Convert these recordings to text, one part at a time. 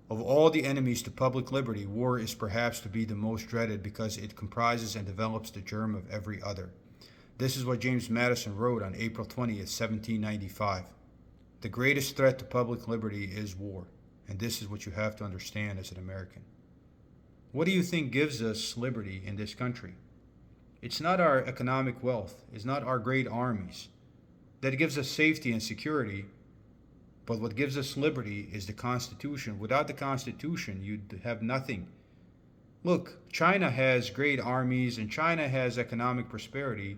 Of all the enemies to public liberty, war is perhaps to be the most dreaded because it comprises and develops the germ of every other. This is what James Madison wrote on April 20th, 1795. The greatest threat to public liberty is war, and this is what you have to understand as an American. What do you think gives us liberty in this country? It's not our economic wealth, it's not our great armies. That gives us safety and security, but what gives us liberty is the Constitution. Without the Constitution, you'd have nothing. Look, China has great armies and China has economic prosperity,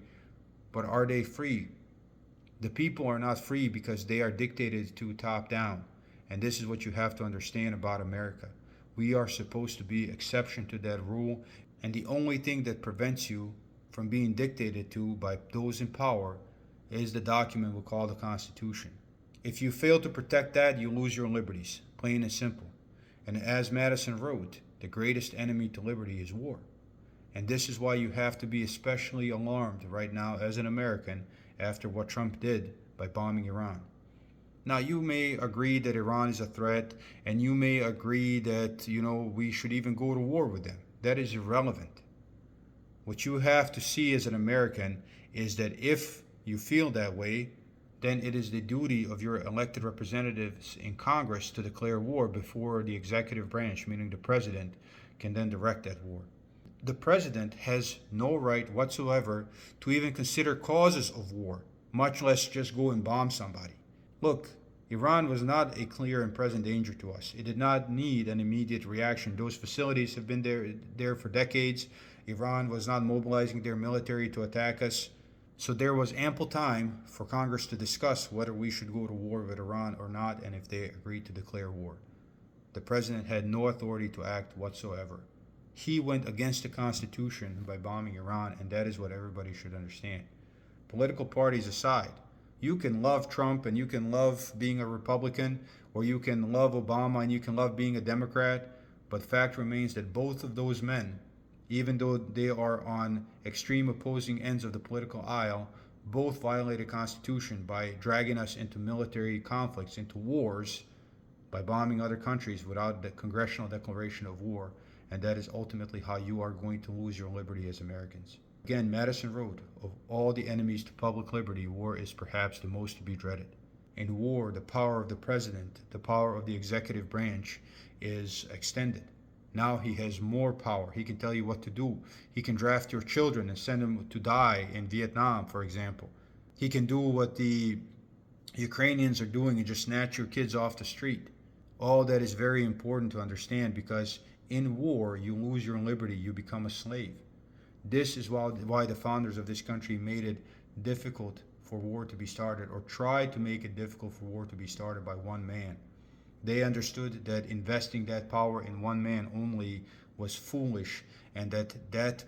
but are they free? The people are not free because they are dictated to top down. And this is what you have to understand about America. We are supposed to be exception to that rule, and the only thing that prevents you from being dictated to by those in power is the document we call the Constitution. If you fail to protect that, you lose your liberties, plain and simple. And as Madison wrote, the greatest enemy to liberty is war. And this is why you have to be especially alarmed right now as an American after what Trump did by bombing Iran. Now, you may agree that Iran is a threat, and you may agree that, we should even go to war with them. That is irrelevant. What you have to see as an American is that if you feel that way, then it is the duty of your elected representatives in Congress to declare war before the executive branch, meaning the president, can then direct that war. The president has no right whatsoever to even consider causes of war, much less just go and bomb somebody. Look, Iran was not a clear and present danger to us. It did not need an immediate reaction. Those facilities have been there for decades. Iran was not mobilizing their military to attack us. So there was ample time for Congress to discuss whether we should go to war with Iran or not, and if they agreed to declare war. The president had no authority to act whatsoever. He went against the Constitution by bombing Iran, and that is what everybody should understand. Political parties aside, you can love Trump and you can love being a Republican, or you can love Obama and you can love being a Democrat, but fact remains that both of those men, even though they are on extreme opposing ends of the political aisle, both violated the Constitution by dragging us into military conflicts, into wars, by bombing other countries without the congressional declaration of war. And that is ultimately how you are going to lose your liberty as Americans. Again, Madison wrote, of all the enemies to public liberty, war is perhaps the most to be dreaded. In war, the power of the president, the power of the executive branch is extended. Now he has more power. He can tell you what to do. He can draft your children and send them to die in Vietnam, for example. He can do what the Ukrainians are doing and just snatch your kids off the street. All that is very important to understand, because in war, you lose your liberty. You become a slave. This is why the founders of this country made it difficult for war to be started, or tried to make it difficult for war to be started by one man. They understood that investing that power in one man only was foolish, and that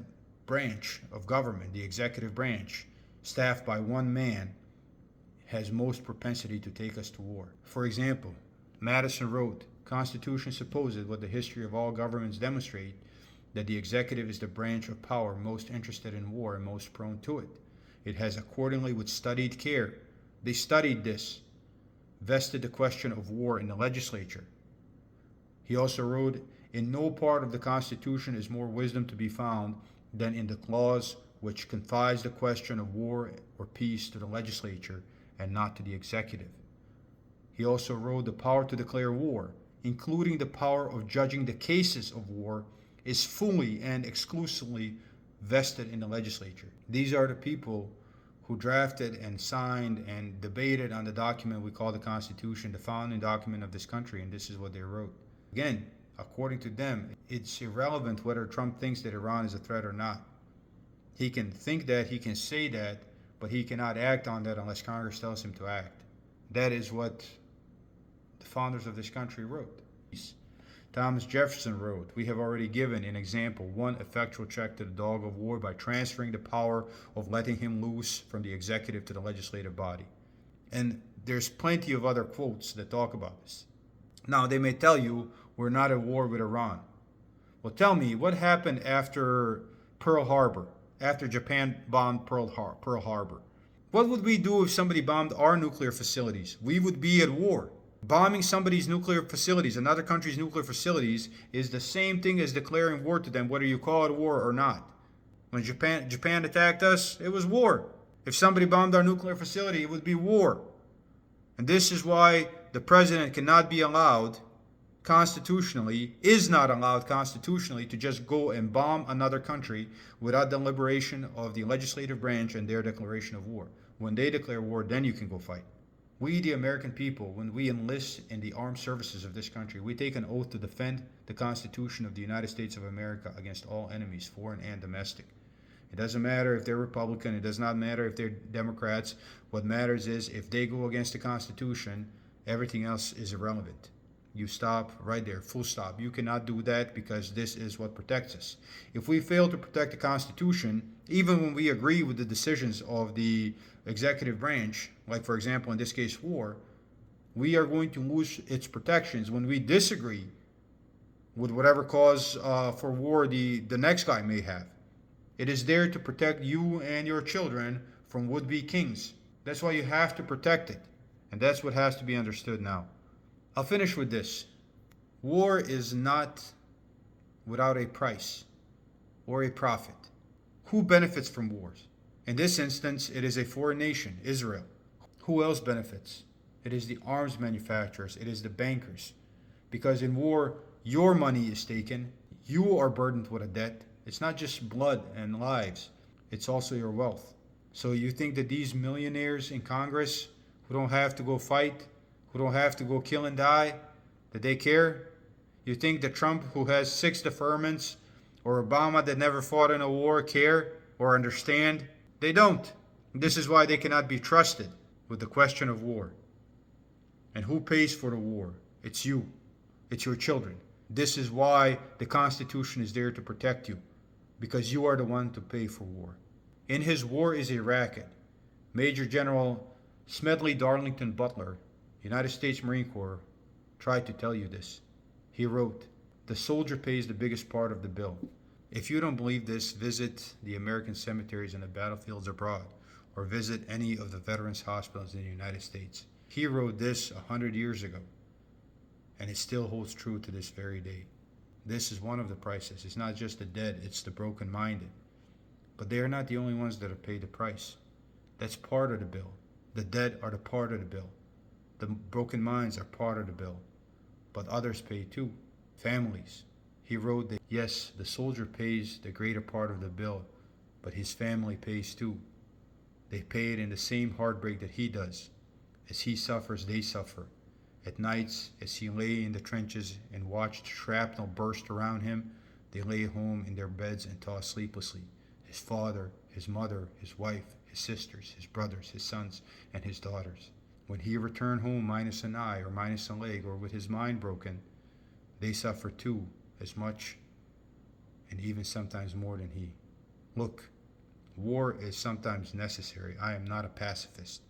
branch of government, the executive branch, staffed by one man, has most propensity to take us to war. For example, Madison wrote, Constitution supposes what the history of all governments demonstrate, that the executive is the branch of power most interested in war and most prone to it. It has accordingly, with studied care, they studied this, vested the question of war in the legislature. He also wrote, in no part of the Constitution is more wisdom to be found than in the clause which confides the question of war or peace to the legislature and not to the executive. He also wrote, the power to declare war, including the power of judging the cases of war, is fully and exclusively vested in the legislature. These are the people who drafted and signed and debated on the document we call the Constitution, the founding document of this country, and this is what they wrote. Again, according to them, it's irrelevant whether Trump thinks that Iran is a threat or not. He can think that, he can say that, but he cannot act on that unless Congress tells him to act. That is what the founders of this country wrote. Thomas Jefferson wrote, we have already given an example, one effectual check to the dog of war by transferring the power of letting him loose from the executive to the legislative body. And there's plenty of other quotes that talk about this. Now, they may tell you, we're not at war with Iran. Well, tell me, what happened after Pearl Harbor, after Japan bombed Pearl Harbor? What would we do if somebody bombed our nuclear facilities? We would be at war. Bombing somebody's nuclear facilities, another country's nuclear facilities, is the same thing as declaring war to them, whether you call it war or not. When Japan attacked us, it was war. If somebody bombed our nuclear facility, it would be war. And this is why the president cannot be allowed constitutionally, is not allowed constitutionally, to just go and bomb another country without deliberation of the legislative branch and their declaration of war. When they declare war, then you can go fight. We, the American people, when we enlist in the armed services of this country, we take an oath to defend the Constitution of the United States of America against all enemies, foreign and domestic. It doesn't matter if they're Republican. It does not matter if they're Democrats. What matters is if they go against the Constitution, everything else is irrelevant. You stop right there, full stop. You cannot do that because this is what protects us. If we fail to protect the Constitution, even when we agree with the decisions of the executive branch, like for example in this case war, we are going to lose its protections when we disagree with whatever cause for war the next guy may have. It is there to protect you and your children from would-be kings. That's why you have to protect it. And that's what has to be understood now. I'll finish with this. War is not without a price or a profit. Who benefits from wars? In this instance, it is a foreign nation, Israel. Who else benefits? It is the arms manufacturers. It is the bankers. Because in war, your money is taken. You are burdened with a debt. It's not just blood and lives. It's also your wealth. So you think that these millionaires in Congress who don't have to go fight, who don't have to go kill and die, that they care? You think that Trump, who has 6 deferments, or Obama that never fought in a war, care or understand? They don't. This is why they cannot be trusted with the question of war. And who pays for the war? It's you. It's your children. This is why the Constitution is there to protect you, because you are the one to pay for war. In his War is a Racket, Major General Smedley Darlington Butler, United States Marine Corps, tried to tell you this. He wrote, "The soldier pays the biggest part of the bill." If you don't believe this, visit the American cemeteries and the battlefields abroad, or visit any of the veterans' hospitals in the United States. He wrote this 100 years ago, and it still holds true to this very day. This is one of the prices. It's not just the dead, it's the broken-minded. But they are not the only ones that have paid the price. That's part of the bill. The dead are the part of the bill. The broken minds are part of the bill. But others pay too. Families. He wrote that, yes, the soldier pays the greater part of the bill, but his family pays too. They pay it in the same heartbreak that he does. As he suffers, they suffer. At nights, as he lay in the trenches and watched shrapnel burst around him, they lay home in their beds and tossed sleeplessly. His father, his mother, his wife, his sisters, his brothers, his sons, and his daughters. When he returned home minus an eye or minus a leg or with his mind broken, they suffer too, as much and even sometimes more than he. Look, war is sometimes necessary. I am not a pacifist,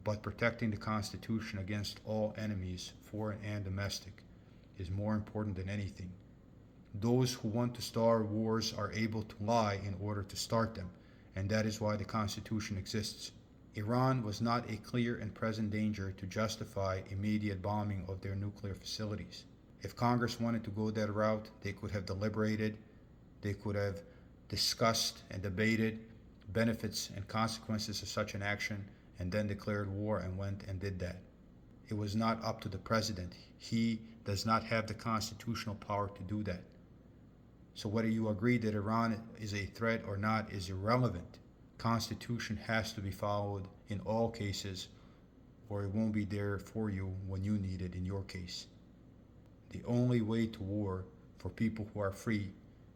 but protecting the Constitution against all enemies, foreign and domestic, is more important than anything. Those who want to start wars are able to lie in order to start them, and that is why the Constitution exists. Iran was not a clear and present danger to justify immediate bombing of their nuclear facilities. If Congress wanted to go that route, they could have deliberated, they could have discussed and debated benefits and consequences of such an action, and then declared war and went and did that. It was not up to the president. He does not have the constitutional power to do that. So whether you agree that Iran is a threat or not is irrelevant. Constitution has to be followed in all cases, or it won't be there for you when you need it in your case. The only way to war for people who are free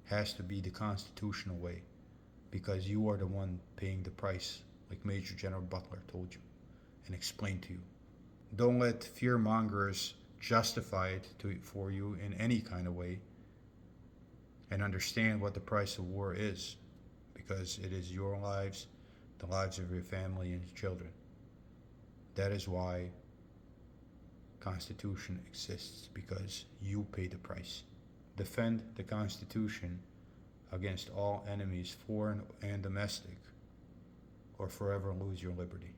has to be the constitutional way, because you are the one paying the price, like Major General Butler told you and explained to you. Don't let fear-mongers justify it for you in any kind of way, and understand what the price of war is, because it is your lives, the lives of your family and your children. That is why Constitution exists, because you pay the price. Defend the Constitution against all enemies, foreign and domestic, or forever lose your liberty.